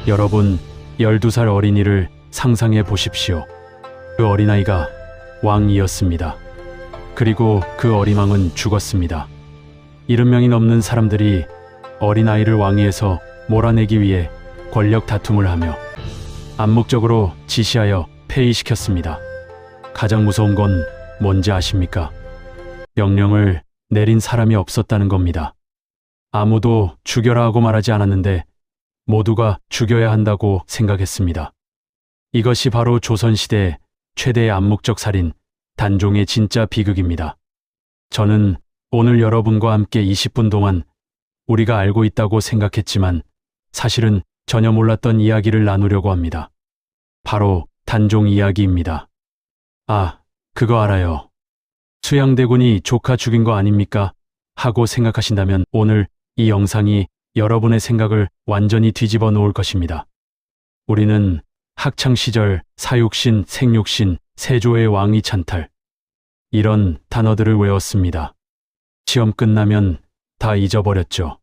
여러분, 12살 어린이를 상상해 보십시오. 그 어린아이가 왕이었습니다. 그리고 그 어린왕은 죽었습니다. 70명이 넘는 사람들이 어린아이를 왕위에서 몰아내기 위해 권력 다툼을 하며 암묵적으로 지시하여 폐위시켰습니다. 가장 무서운 건 뭔지 아십니까? 명령을 내린 사람이 없었다는 겁니다. 아무도 죽여라 하고 말하지 않았는데 모두가 죽여야 한다고 생각했습니다. 이것이 바로 조선시대 최대의 암묵적 살인, 단종의 진짜 비극입니다. 저는 오늘 여러분과 함께 20분 동안 우리가 알고 있다고 생각했지만 사실은 전혀 몰랐던 이야기를 나누려고 합니다. 바로 단종 이야기입니다. 아, 그거 알아요. 수양대군이 조카 죽인 거 아닙니까? 하고 생각하신다면 오늘 이 영상이 여러분의 생각을 완전히 뒤집어 놓을 것입니다. 우리는 학창시절 사육신, 생육신, 세조의 왕위 찬탈 이런 단어들을 외웠습니다. 시험 끝나면 다 잊어버렸죠.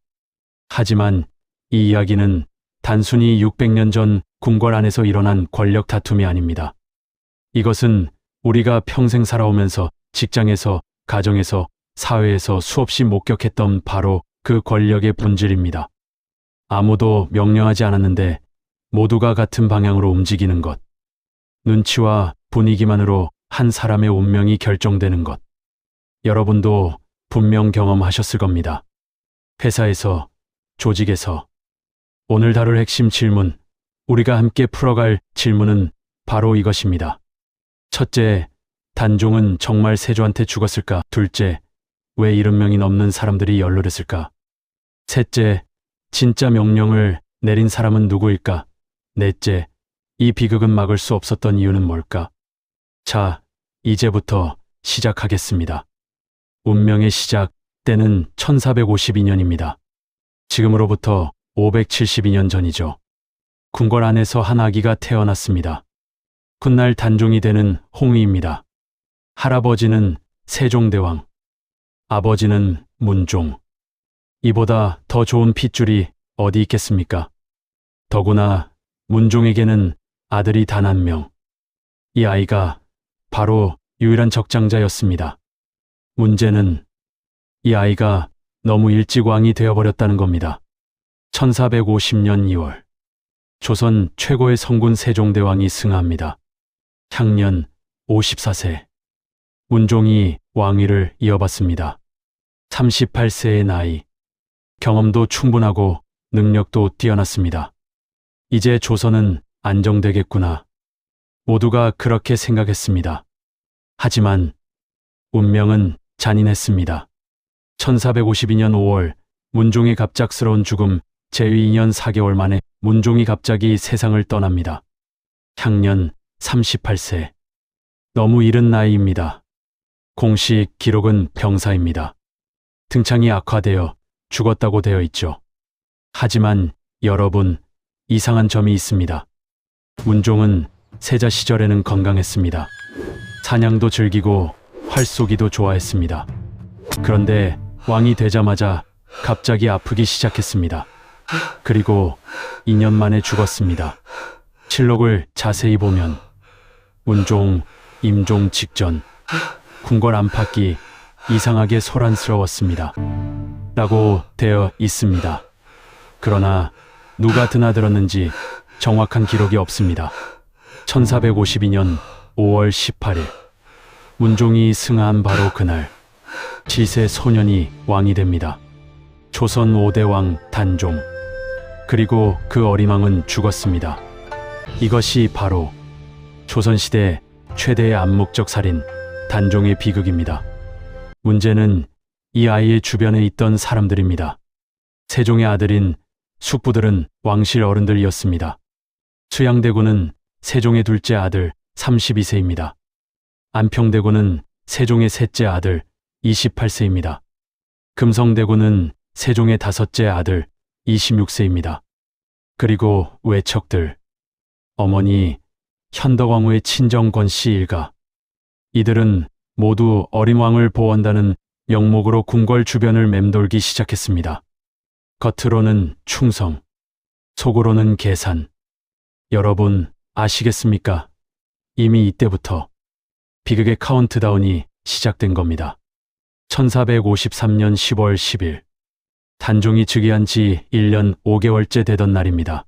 하지만 이 이야기는 단순히 600년 전 궁궐 안에서 일어난 권력 다툼이 아닙니다. 이것은 우리가 평생 살아오면서 직장에서, 가정에서, 사회에서 수없이 목격했던 바로 그 권력의 본질입니다. 아무도 명령하지 않았는데 모두가 같은 방향으로 움직이는 것. 눈치와 분위기만으로 한 사람의 운명이 결정되는 것. 여러분도 분명 경험하셨을 겁니다. 회사에서, 조직에서. 오늘 다룰 핵심 질문, 우리가 함께 풀어갈 질문은 바로 이것입니다. 첫째, 단종은 정말 세조한테 죽었을까? 둘째, 왜 70명이 넘는 사람들이 연루됐을까? 셋째, 진짜 명령을 내린 사람은 누구일까? 넷째, 이 비극은 막을 수 없었던 이유는 뭘까? 자, 이제부터 시작하겠습니다. 운명의 시작, 때는 1452년입니다. 지금으로부터 572년 전이죠. 궁궐 안에서 한 아기가 태어났습니다. 훗날 단종이 되는 홍위입니다. 할아버지는 세종대왕, 아버지는 문종. 이보다 더 좋은 핏줄이 어디 있겠습니까? 더구나 문종에게는 아들이 단 한 명. 이 아이가 바로 유일한 적장자였습니다. 문제는 이 아이가 너무 일찍 왕이 되어버렸다는 겁니다. 1450년 2월, 조선 최고의 성군 세종대왕이 승하합니다. 향년 54세. 문종이 왕위를 이어받습니다. 38세의 나이. 경험도 충분하고 능력도 뛰어났습니다. 이제 조선은 안정되겠구나. 모두가 그렇게 생각했습니다. 하지만 운명은 잔인했습니다. 1452년 5월, 문종의 갑작스러운 죽음, 재위 2년 4개월 만에 문종이 갑자기 세상을 떠납니다. 향년 38세. 너무 이른 나이입니다. 공식 기록은 병사입니다. 등창이 악화되어 죽었다고 되어 있죠. 하지만 여러분, 이상한 점이 있습니다. 문종은 세자 시절에는 건강했습니다. 사냥도 즐기고 활쏘기도 좋아했습니다. 그런데 왕이 되자마자 갑자기 아프기 시작했습니다. 그리고 2년 만에 죽었습니다. 실록을 자세히 보면 문종, 임종 직전 궁궐 안팎이 이상하게 소란스러웠습니다. 라고 되어 있습니다. 그러나 누가 드나들었는지 정확한 기록이 없습니다. 1452년 5월 18일, 문종이 승하한 바로 그날, 지세 소년이 왕이 됩니다. 조선 5대 왕 단종. 그리고 그 어린 왕은 죽었습니다. 이것이 바로 조선시대 최대의 암묵적 살인, 단종의 비극입니다. 문제는 이 아이의 주변에 있던 사람들입니다. 세종의 아들인 숙부들은 왕실 어른들이었습니다. 수양대군은 세종의 둘째 아들 32세입니다. 안평대군은 세종의 셋째 아들 28세입니다. 금성대군은 세종의 다섯째 아들 26세입니다. 그리고 외척들, 어머니 현덕왕후의 친정 권씨 일가. 이들은 모두 어린 왕을 보호한다는 명목으로 궁궐 주변을 맴돌기 시작했습니다. 겉으로는 충성, 속으로는 계산. 여러분 아시겠습니까? 이미 이때부터 비극의 카운트다운이 시작된 겁니다. 1453년 10월 10일 단종이 즉위한 지 1년 5개월째 되던 날입니다.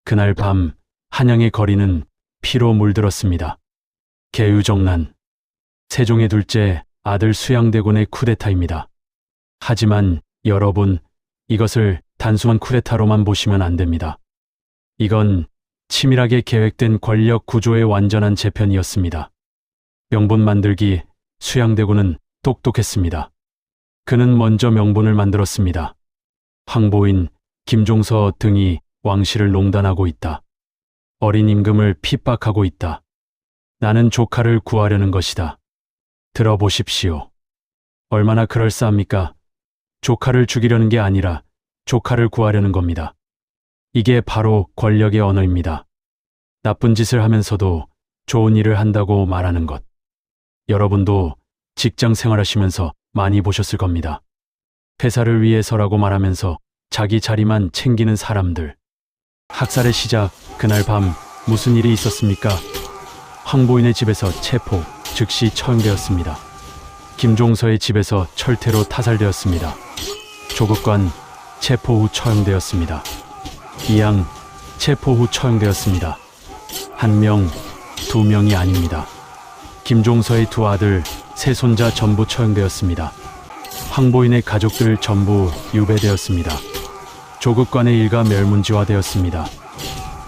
그날 밤 한양의 거리는 피로 물들었습니다. 계유정난, 세종의 둘째 아들 수양대군의 쿠데타입니다. 하지만 여러분, 이것을 단순한 쿠데타로만 보시면 안 됩니다. 이건 치밀하게 계획된 권력 구조의 완전한 재편이었습니다. 명분 만들기, 수양대군은 똑똑했습니다. 그는 먼저 명분을 만들었습니다. 황보인, 김종서 등이 왕실을 농단하고 있다. 어린 임금을 핍박하고 있다. 나는 조카를 구하려는 것이다. 들어보십시오. 얼마나 그럴싸합니까? 조카를 죽이려는 게 아니라 조카를 구하려는 겁니다. 이게 바로 권력의 언어입니다. 나쁜 짓을 하면서도 좋은 일을 한다고 말하는 것. 여러분도 직장 생활하시면서 많이 보셨을 겁니다. 회사를 위해서라고 말하면서 자기 자리만 챙기는 사람들. 학살의 시작, 그날 밤 무슨 일이 있었습니까? 황보인의 집에서 체포, 즉시 처형되었습니다. 김종서의 집에서 철퇴로 타살되었습니다. 조국관, 체포 후 처형되었습니다. 이양, 체포 후 처형되었습니다. 한 명, 두 명이 아닙니다. 김종서의 두 아들, 세 손자 전부 처형되었습니다. 황보인의 가족들 전부 유배되었습니다. 조국관의 일가 멸문지화되었습니다.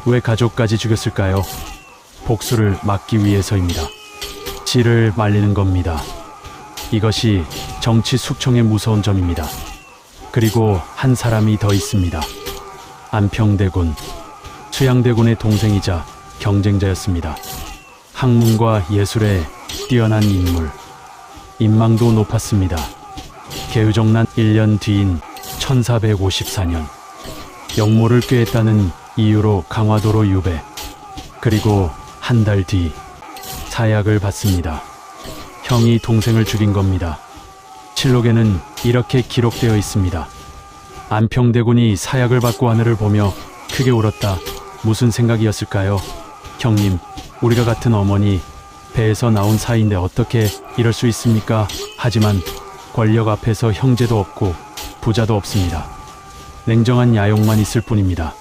왜 가족까지 죽였을까요? 복수를 막기 위해서입니다. 씨를 말리는 겁니다. 이것이 정치 숙청의 무서운 점입니다. 그리고 한 사람이 더 있습니다. 안평대군, 수양대군의 동생이자 경쟁자였습니다. 학문과 예술에 뛰어난 인물, 인망도 높았습니다. 계유정난 1년 뒤인 1454년 역모를 꾀했다는 이유로 강화도로 유배, 그리고 한 달 뒤 사약을 받습니다. 형이 동생을 죽인 겁니다. 실록에는 이렇게 기록되어 있습니다. 안평대군이 사약을 받고 하늘을 보며 크게 울었다. 무슨 생각이었을까요? 형님, 우리가 같은 어머니 배에서 나온 사이인데 어떻게 이럴 수 있습니까? 하지만 권력 앞에서 형제도 없고 부자도 없습니다. 냉정한 야욕만 있을 뿐입니다.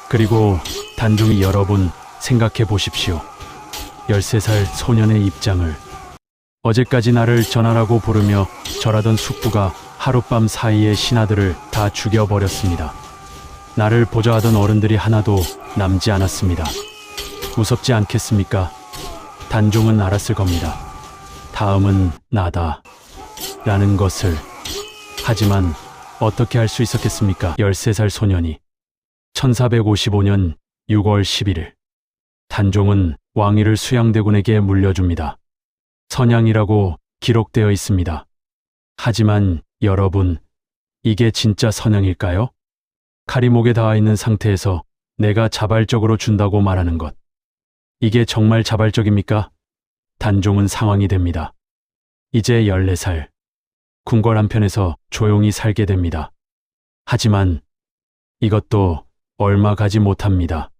그리고 단종이 여러분 생각해 보십시오. 13살 소년의 입장을. 어제까지 나를 전하라고 부르며 절하던 숙부가 하룻밤 사이에 신하들을 다 죽여버렸습니다. 나를 보좌하던 어른들이 하나도 남지 않았습니다. 무섭지 않겠습니까? 단종은 알았을 겁니다. 다음은 나다 라는 것을. 하지만 어떻게 할 수 있었겠습니까? 13살 소년이. 1455년 6월 11일 단종은 왕위를 수양대군에게 물려줍니다. 선양이라고 기록되어 있습니다. 하지만 여러분, 이게 진짜 선양일까요? 칼이 목에 닿아 있는 상태에서 내가 자발적으로 준다고 말하는 것. 이게 정말 자발적입니까? 단종은 상황이 됩니다. 이제 14살. 궁궐 한편에서 조용히 살게 됩니다. 하지만 이것도 얼마 가지 못합니다.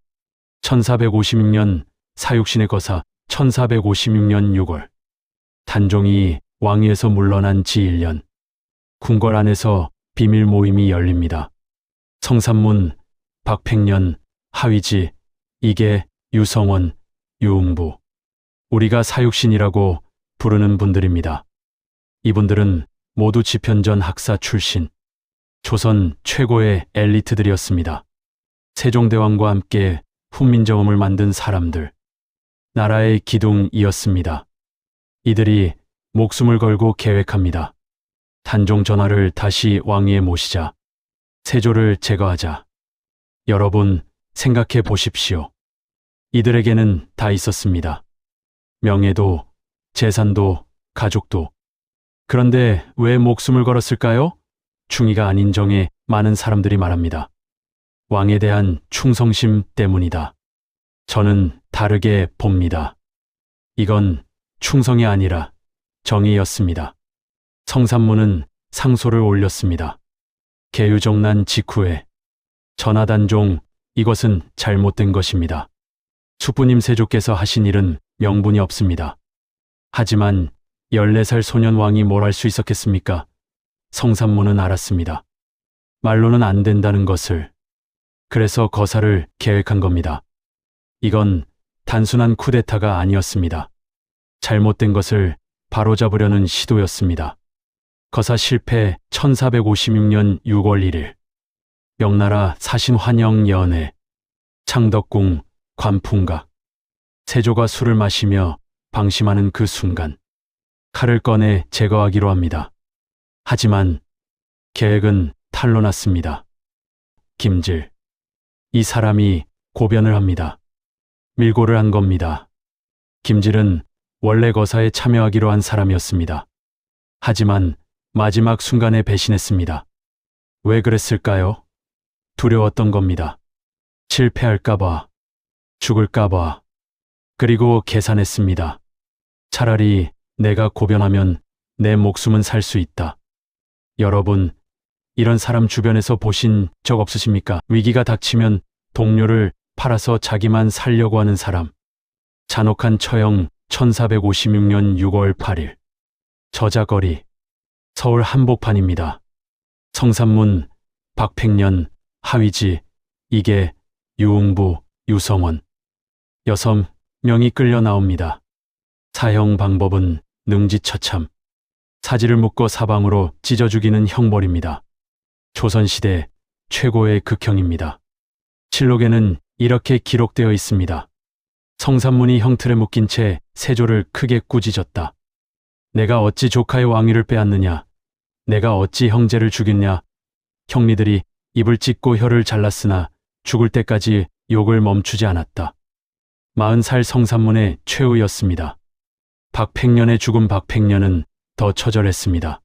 1456년 사육신의 거사 1456년 6월 단종이 왕위에서 물러난 지 1년 궁궐 안에서 비밀 모임이 열립니다. 성산문, 박팽년, 하위지, 이계, 유성원, 유웅부, 우리가 사육신이라고 부르는 분들입니다. 이분들은 모두 집현전 학사 출신, 조선 최고의 엘리트들이었습니다. 세종대왕과 함께 훈민정음을 만든 사람들, 나라의 기둥이었습니다. 이들이 목숨을 걸고 계획합니다. 단종 전하를 다시 왕위에 모시자, 세조를 제거하자. 여러분, 생각해 보십시오. 이들에게는 다 있었습니다. 명예도, 재산도, 가족도. 그런데 왜 목숨을 걸었을까요? 충의가 아닌 정에 많은 사람들이 말합니다. 왕에 대한 충성심 때문이다. 저는 다르게 봅니다. 이건 충성이 아니라 정의였습니다. 성산문은 상소를 올렸습니다. 계유정난 직후에 전하단종, 이것은 잘못된 것입니다. 숙부님 세조께서 하신 일은 명분이 없습니다. 하지만 14살 소년 왕이 뭘 할 수 있었겠습니까? 성산문은 알았습니다. 말로는 안 된다는 것을. 그래서 거사를 계획한 겁니다. 이건 단순한 쿠데타가 아니었습니다. 잘못된 것을 바로잡으려는 시도였습니다. 거사 실패 1456년 6월 1일. 명나라 사신환영 연회. 창덕궁 관풍각. 세조가 술을 마시며 방심하는 그 순간 칼을 꺼내 제거하기로 합니다. 하지만 계획은 탄로났습니다. 김질. 이 사람이 고변을 합니다. 밀고를 한 겁니다. 김질은 원래 거사에 참여하기로 한 사람이었습니다. 하지만 마지막 순간에 배신했습니다. 왜 그랬을까요? 두려웠던 겁니다. 실패할까봐, 죽을까봐. 그리고 계산했습니다. 차라리 내가 고변하면 내 목숨은 살 수 있다. 여러분, 이런 사람 주변에서 보신 적 없으십니까? 위기가 닥치면 동료를 팔아서 자기만 살려고 하는 사람. 잔혹한 처형 1456년 6월 8일. 저자거리. 서울 한복판입니다. 성산문, 박팽년, 하위지, 이계, 유흥부, 유성원. 6명이 끌려 나옵니다. 사형 방법은 능지처참. 사지를 묶어 사방으로 찢어 죽이는 형벌입니다. 조선시대 최고의 극형입니다. 실록에는 이렇게 기록되어 있습니다. 성산문이 형틀에 묶인 채 세조를 크게 꾸짖었다. 내가 어찌 조카의 왕위를 빼앗느냐? 내가 어찌 형제를 죽였냐? 형리들이 입을 찢고 혀를 잘랐으나 죽을 때까지 욕을 멈추지 않았다. 40살 성산문의 최후였습니다. 박팽년의 죽은 박팽년은 더 처절했습니다.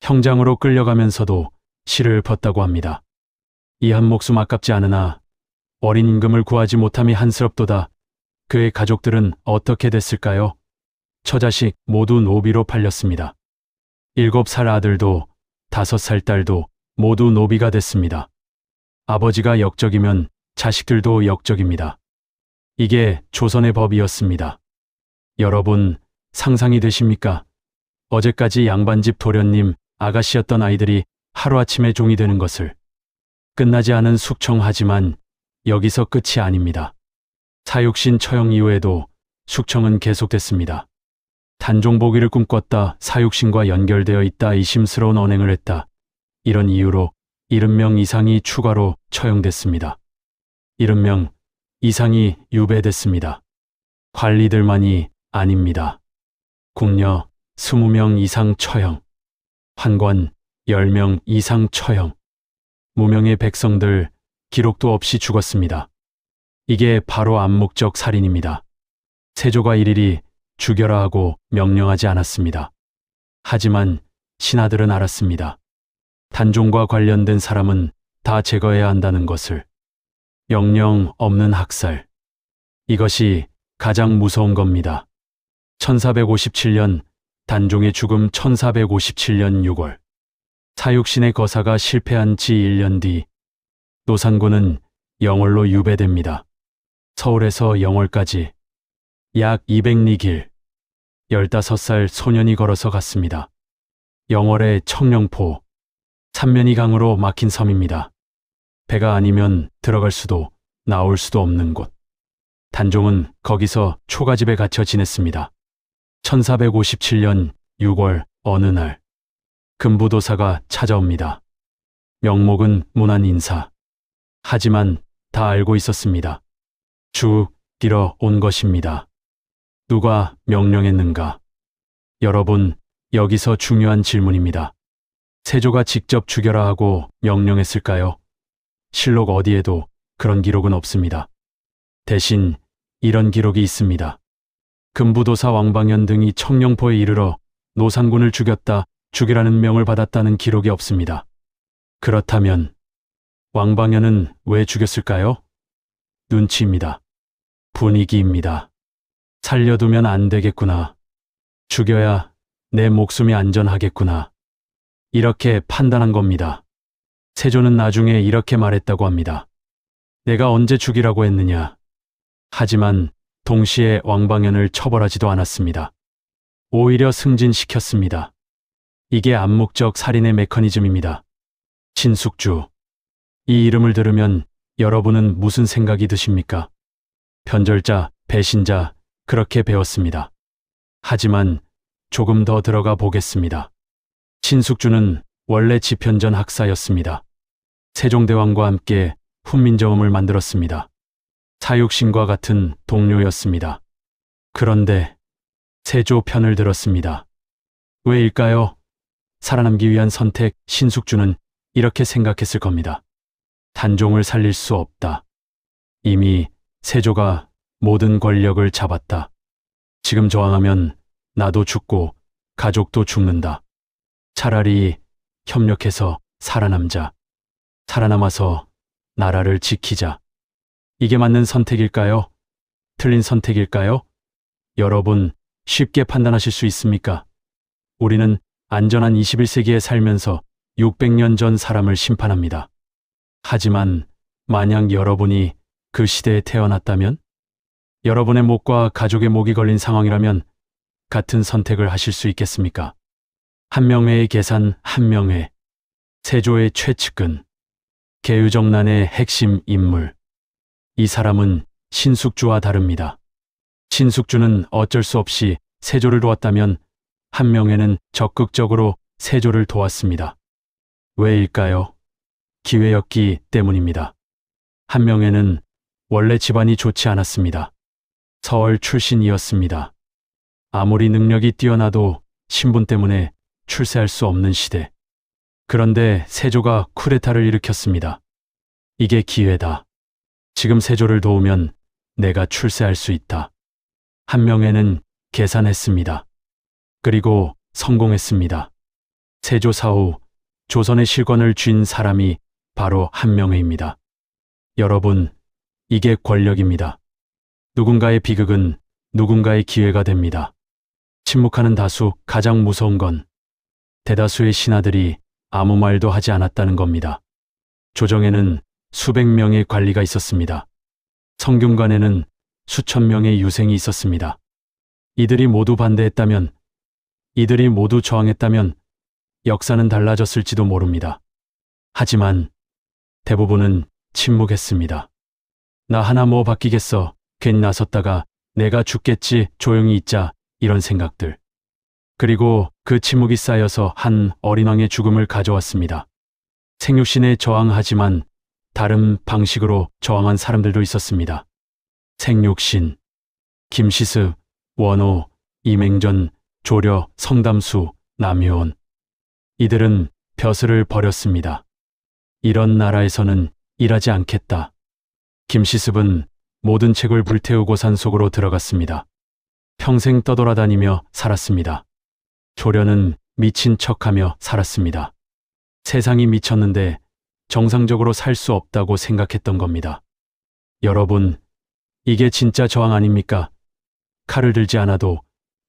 형장으로 끌려가면서도 시를 읊었다고 합니다. 이 한 목숨 아깝지 않으나 어린 임금을 구하지 못함이 한스럽도다. 그의 가족들은 어떻게 됐을까요? 처자식 모두 노비로 팔렸습니다. 7살 아들도 5살 딸도 모두 노비가 됐습니다. 아버지가 역적이면 자식들도 역적입니다. 이게 조선의 법이었습니다. 여러분, 상상이 되십니까? 어제까지 양반집 도련님, 아가씨였던 아이들이 하루아침에 종이 되는 것을. 끝나지 않은 숙청하지만 여기서 끝이 아닙니다. 사육신 처형 이후에도 숙청은 계속됐습니다. 단종보기를 꿈꿨다, 사육신과 연결되어 있다, 의심스러운 언행을 했다. 이런 이유로 70명 이상이 추가로 처형됐습니다. 70명 이상이 유배됐습니다. 관리들만이 아닙니다. 궁녀 20명 이상 처형, 환관 10명 이상 처형, 무명의 백성들 기록도 없이 죽었습니다. 이게 바로 암묵적 살인입니다. 세조가 일일이 죽여라 하고 명령하지 않았습니다. 하지만 신하들은 알았습니다. 단종과 관련된 사람은 다 제거해야 한다는 것을. 영영 없는 학살. 이것이 가장 무서운 겁니다. 1457년 단종의 죽음 1457년 6월. 사육신의 거사가 실패한 지 1년 뒤 노산군은 영월로 유배됩니다. 서울에서 영월까지 약 200리 길. 15살 소년이 걸어서 갔습니다. 영월의 청령포. 삼면이 강으로 막힌 섬입니다. 배가 아니면 들어갈 수도 나올 수도 없는 곳. 단종은 거기서 초가집에 갇혀 지냈습니다. 1457년 6월 어느 날 금부도사가 찾아옵니다. 명목은 문안인사. 하지만 다 알고 있었습니다. 죽이러 온 것입니다. 누가 명령했는가? 여러분, 여기서 중요한 질문입니다. 세조가 직접 죽여라 하고 명령했을까요? 실록 어디에도 그런 기록은 없습니다. 대신 이런 기록이 있습니다. 금부도사 왕방현 등이 청령포에 이르러 노산군을 죽였다, 죽이라는 명을 받았다는 기록이 없습니다. 그렇다면 왕방현은 왜 죽였을까요? 눈치입니다. 분위기입니다. 살려두면 안 되겠구나. 죽여야 내 목숨이 안전하겠구나. 이렇게 판단한 겁니다. 세조는 나중에 이렇게 말했다고 합니다. 내가 언제 죽이라고 했느냐? 하지만 동시에 왕방연을 처벌하지도 않았습니다. 오히려 승진시켰습니다. 이게 암묵적 살인의 메커니즘입니다. 신숙주. 이 이름을 들으면 여러분은 무슨 생각이 드십니까? 변절자, 배신자, 그렇게 배웠습니다. 하지만 조금 더 들어가 보겠습니다. 신숙주는 원래 집현전 학사였습니다. 세종대왕과 함께 훈민정음을 만들었습니다. 사육신과 같은 동료였습니다. 그런데 세조 편을 들었습니다. 왜일까요? 살아남기 위한 선택. 신숙주는 이렇게 생각했을 겁니다. 단종을 살릴 수 없다. 이미 세조가 모든 권력을 잡았다. 지금 저항하면 나도 죽고 가족도 죽는다. 차라리 협력해서 살아남자. 살아남아서 나라를 지키자. 이게 맞는 선택일까요? 틀린 선택일까요? 여러분, 쉽게 판단하실 수 있습니까? 우리는 안전한 21세기에 살면서 600년 전 사람을 심판합니다. 하지만 만약 여러분이 그 시대에 태어났다면? 여러분의 목과 가족의 목이 걸린 상황이라면 같은 선택을 하실 수 있겠습니까? 한명회의 계산. 한명회. 세조의 최측근. 계유정난의 핵심 인물. 이 사람은 신숙주와 다릅니다. 신숙주는 어쩔 수 없이 세조를 도왔다면 한명회는 적극적으로 세조를 도왔습니다. 왜일까요? 기회였기 때문입니다. 한명회는 원래 집안이 좋지 않았습니다. 서울 출신이었습니다. 아무리 능력이 뛰어나도 신분 때문에 출세할 수 없는 시대. 그런데 세조가 쿠데타를 일으켰습니다. 이게 기회다. 지금 세조를 도우면 내가 출세할 수 있다. 한명회는 계산했습니다. 그리고 성공했습니다. 세조 사후 조선의 실권을 쥔 사람이 바로 한명회입니다. 여러분, 이게 권력입니다. 누군가의 비극은 누군가의 기회가 됩니다. 침묵하는 다수. 가장 무서운 건 대다수의 신하들이 아무 말도 하지 않았다는 겁니다. 조정에는 수백 명의 관리가 있었습니다. 성균관에는 수천 명의 유생이 있었습니다. 이들이 모두 반대했다면, 이들이 모두 저항했다면 역사는 달라졌을지도 모릅니다. 하지만 대부분은 침묵했습니다. 나 하나 뭐 바뀌겠어. 괜히 나섰다가 내가 죽겠지. 조용히 있자. 이런 생각들. 그리고 그 침묵이 쌓여서 한 어린 왕의 죽음을 가져왔습니다. 생육신에 저항하지만 다른 방식으로 저항한 사람들도 있었습니다. 생육신, 김시습, 원호, 이맹전, 조려, 성담수, 남효원. 이들은 벼슬을 버렸습니다. 이런 나라에서는 일하지 않겠다. 김시습은 모든 책을 불태우고 산속으로 들어갔습니다. 평생 떠돌아다니며 살았습니다. 조려는 미친 척하며 살았습니다. 세상이 미쳤는데 정상적으로 살 수 없다고 생각했던 겁니다. 여러분, 이게 진짜 저항 아닙니까? 칼을 들지 않아도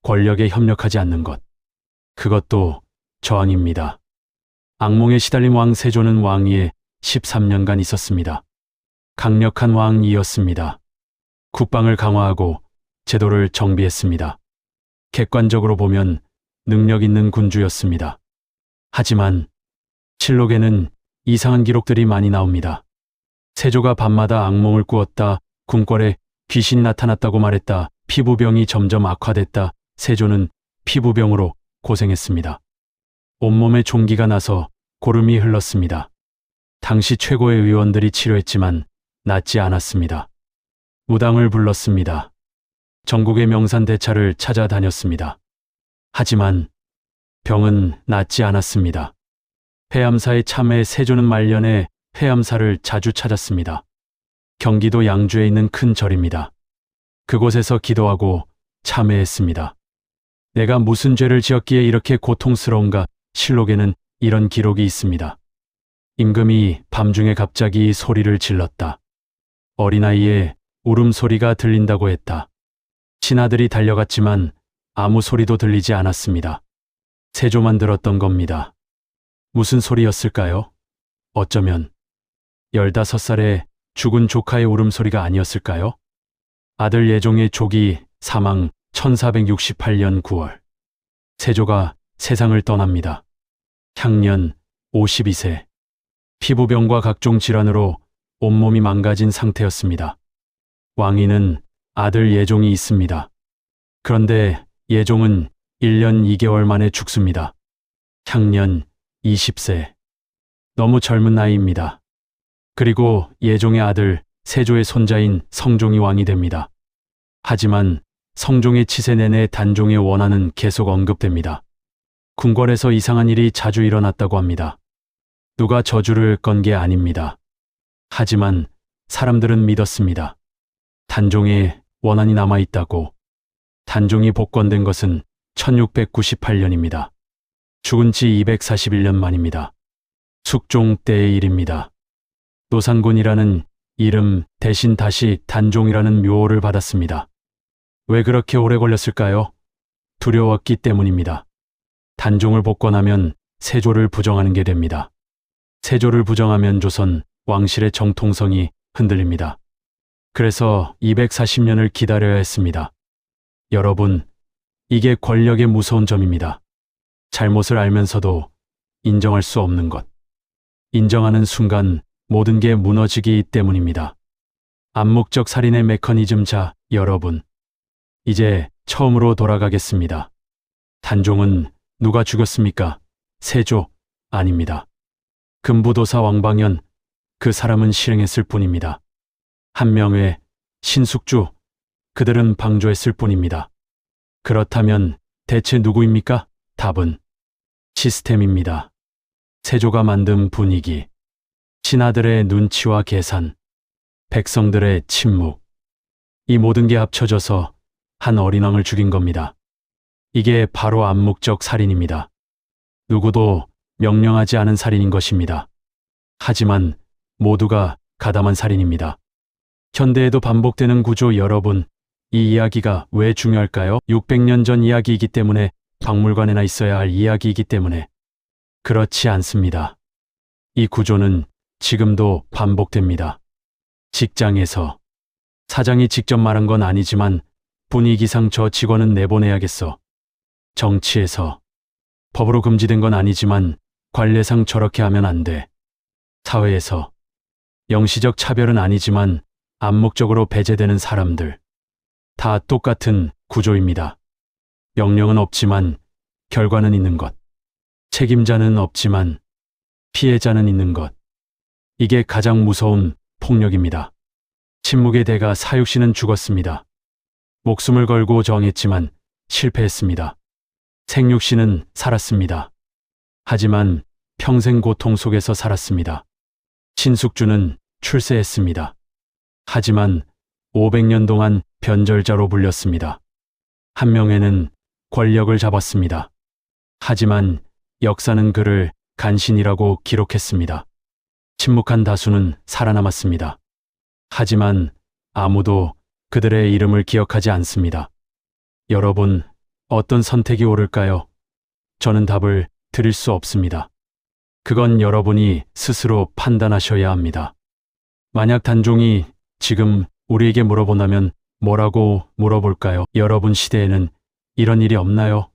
권력에 협력하지 않는 것. 그것도 저항입니다. 악몽에 시달린 왕 세조는 왕위에 13년간 있었습니다. 강력한 왕이었습니다. 국방을 강화하고 제도를 정비했습니다. 객관적으로 보면 능력 있는 군주였습니다. 하지만 실록에는 이상한 기록들이 많이 나옵니다. 세조가 밤마다 악몽을 꾸었다. 궁궐에 귀신 나타났다고 말했다. 피부병이 점점 악화됐다. 세조는 피부병으로 고생했습니다. 온몸에 종기가 나서 고름이 흘렀습니다. 당시 최고의 의원들이 치료했지만 낫지 않았습니다. 무당을 불렀습니다. 전국의 명산대차를 찾아다녔습니다. 하지만 병은 낫지 않았습니다. 폐암사에 참해 세조는 말년에 폐암사를 자주 찾았습니다. 경기도 양주에 있는 큰 절입니다. 그곳에서 기도하고 참회했습니다. 내가 무슨 죄를 지었기에 이렇게 고통스러운가? 실록에는 이런 기록이 있습니다. 임금이 밤중에 갑자기 소리를 질렀다. 어린아이의 울음소리가 들린다고 했다. 신하들이 달려갔지만 아무 소리도 들리지 않았습니다. 세조만 들었던 겁니다. 무슨 소리였을까요? 어쩌면 15살의 죽은 조카의 울음소리가 아니었을까요? 아들 예종의 조기 사망 1468년 9월. 세조가 세상을 떠납니다. 향년 52세. 피부병과 각종 질환으로 온몸이 망가진 상태였습니다. 왕위는 아들 예종이 있습니다. 그런데 예종은 1년 2개월 만에 죽습니다. 향년 20세. 너무 젊은 나이입니다. 그리고 예종의 아들 세조의 손자인 성종이 왕이 됩니다. 하지만 성종의 치세 내내 단종의 원한은 계속 언급됩니다. 궁궐에서 이상한 일이 자주 일어났다고 합니다. 누가 저주를 건 게 아닙니다. 하지만 사람들은 믿었습니다. 단종의 원한이 남아있다고. 단종이 복권된 것은 1698년입니다. 죽은 지 241년 만입니다. 숙종 때의 일입니다. 노상군이라는 이름 대신 다시 단종이라는 묘호를 받았습니다. 왜 그렇게 오래 걸렸을까요? 두려웠기 때문입니다. 단종을 복권하면 세조를 부정하는 게 됩니다. 세조를 부정하면 조선 왕실의 정통성이 흔들립니다. 그래서 240년을 기다려야 했습니다. 여러분, 이게 권력의 무서운 점입니다. 잘못을 알면서도 인정할 수 없는 것. 인정하는 순간 모든 게 무너지기 때문입니다. 암묵적 살인의 메커니즘. 자, 여러분. 이제 처음으로 돌아가겠습니다. 단종은 누가 죽였습니까? 세조? 아닙니다. 금부도사 왕방현, 그 사람은 실행했을 뿐입니다. 한명회, 신숙주, 그들은 방조했을 뿐입니다. 그렇다면 대체 누구입니까? 답은 시스템입니다. 세조가 만든 분위기, 신하들의 눈치와 계산, 백성들의 침묵, 이 모든 게 합쳐져서 한 어린 왕을 죽인 겁니다. 이게 바로 암묵적 살인입니다. 누구도 명령하지 않은 살인인 것입니다. 하지만 모두가 가담한 살인입니다. 현대에도 반복되는 구조. 여러분, 이 이야기가 왜 중요할까요? 600년 전 이야기이기 때문에, 박물관에나 있어야 할 이야기이기 때문에. 그렇지 않습니다. 이 구조는 지금도 반복됩니다. 직장에서 사장이 직접 말한 건 아니지만 분위기상 저 직원은 내보내야겠어. 정치에서 법으로 금지된 건 아니지만 관례상 저렇게 하면 안 돼. 사회에서 영시적 차별은 아니지만 암묵적으로 배제되는 사람들. 다 똑같은 구조입니다. 명령은 없지만 결과는 있는 것. 책임자는 없지만 피해자는 있는 것. 이게 가장 무서운 폭력입니다. 침묵의 대가 사육신은 죽었습니다. 목숨을 걸고 저항했지만 실패했습니다. 생육신은 살았습니다. 하지만 평생 고통 속에서 살았습니다. 신숙주는 출세했습니다. 하지만 500년 동안 변절자로 불렸습니다. 한명회는 권력을 잡았습니다. 하지만 역사는 그를 간신이라고 기록했습니다. 침묵한 다수는 살아남았습니다. 하지만 아무도 그들의 이름을 기억하지 않습니다. 여러분, 어떤 선택이 옳을까요? 저는 답을 드릴 수 없습니다. 그건 여러분이 스스로 판단하셔야 합니다. 만약 단종이 지금 우리에게 물어본다면 뭐라고 물어볼까요? 여러분 시대에는 이런 일이 없나요?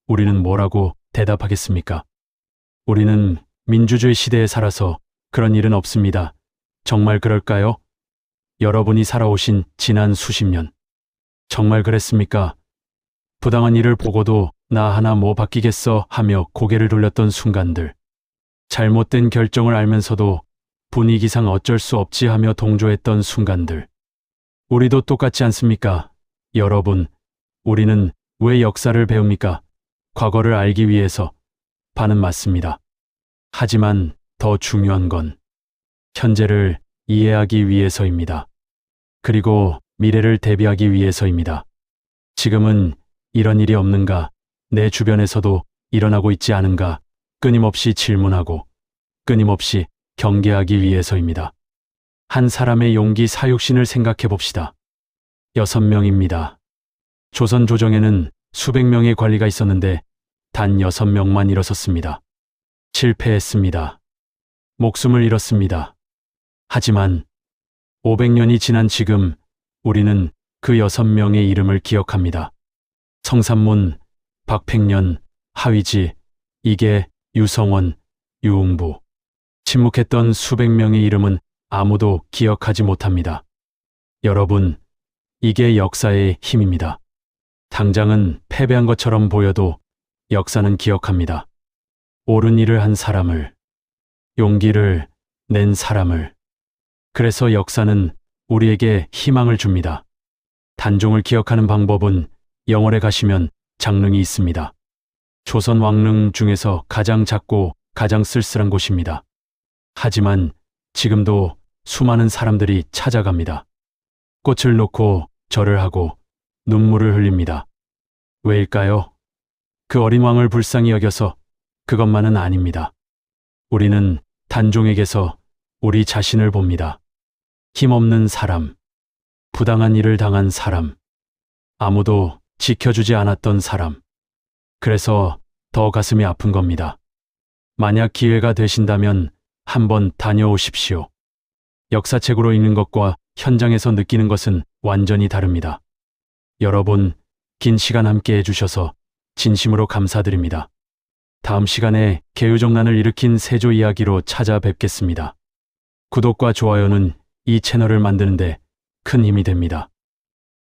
우리는 뭐라고 대답하겠습니까? 우리는 민주주의 시대에 살아서 그런 일은 없습니다. 정말 그럴까요? 여러분이 살아오신 지난 수십 년. 정말 그랬습니까? 부당한 일을 보고도 나 하나 뭐 바뀌겠어 하며 고개를 돌렸던 순간들. 잘못된 결정을 알면서도 분위기상 어쩔 수 없지 하며 동조했던 순간들. 우리도 똑같지 않습니까? 여러분, 우리는 왜 역사를 배웁니까? 과거를 알기 위해서. 반은 맞습니다. 하지만 더 중요한 건 현재를 이해하기 위해서입니다. 그리고 미래를 대비하기 위해서입니다. 지금은 이런 일이 없는가? 내 주변에서도 일어나고 있지 않은가? 끊임없이 질문하고 끊임없이 경계하기 위해서입니다. 한 사람의 용기 사육신을 생각해 봅시다. 6명입니다. 조선 조정에는 수백 명의 관리가 있었는데 단 6명만 일어섰습니다. 실패했습니다. 목숨을 잃었습니다. 하지만 500년이 지난 지금 우리는 그 6명의 이름을 기억합니다. 성삼문, 박팽년, 하위지, 이계, 유성원, 유웅부. 침묵했던 수백 명의 이름은 아무도 기억하지 못합니다. 여러분, 이게 역사의 힘입니다. 당장은 패배한 것처럼 보여도 역사는 기억합니다. 옳은 일을 한 사람을, 용기를 낸 사람을. 그래서 역사는 우리에게 희망을 줍니다. 단종을 기억하는 방법은 영월에 가시면 장릉이 있습니다. 조선 왕릉 중에서 가장 작고 가장 쓸쓸한 곳입니다. 하지만 지금도 수많은 사람들이 찾아갑니다. 꽃을 놓고 절을 하고 눈물을 흘립니다. 왜일까요? 그 어린 왕을 불쌍히 여겨서 그것만은 아닙니다. 우리는 단종에게서 우리 자신을 봅니다. 힘없는 사람, 부당한 일을 당한 사람, 아무도 지켜주지 않았던 사람. 그래서 더 가슴이 아픈 겁니다. 만약 기회가 되신다면 한번 다녀오십시오. 역사책으로 읽는 것과 현장에서 느끼는 것은 완전히 다릅니다. 여러분, 긴 시간 함께 해주셔서 진심으로 감사드립니다. 다음 시간에 개유정난을 일으킨 세조 이야기로 찾아뵙겠습니다. 구독과 좋아요는 이 채널을 만드는데 큰 힘이 됩니다.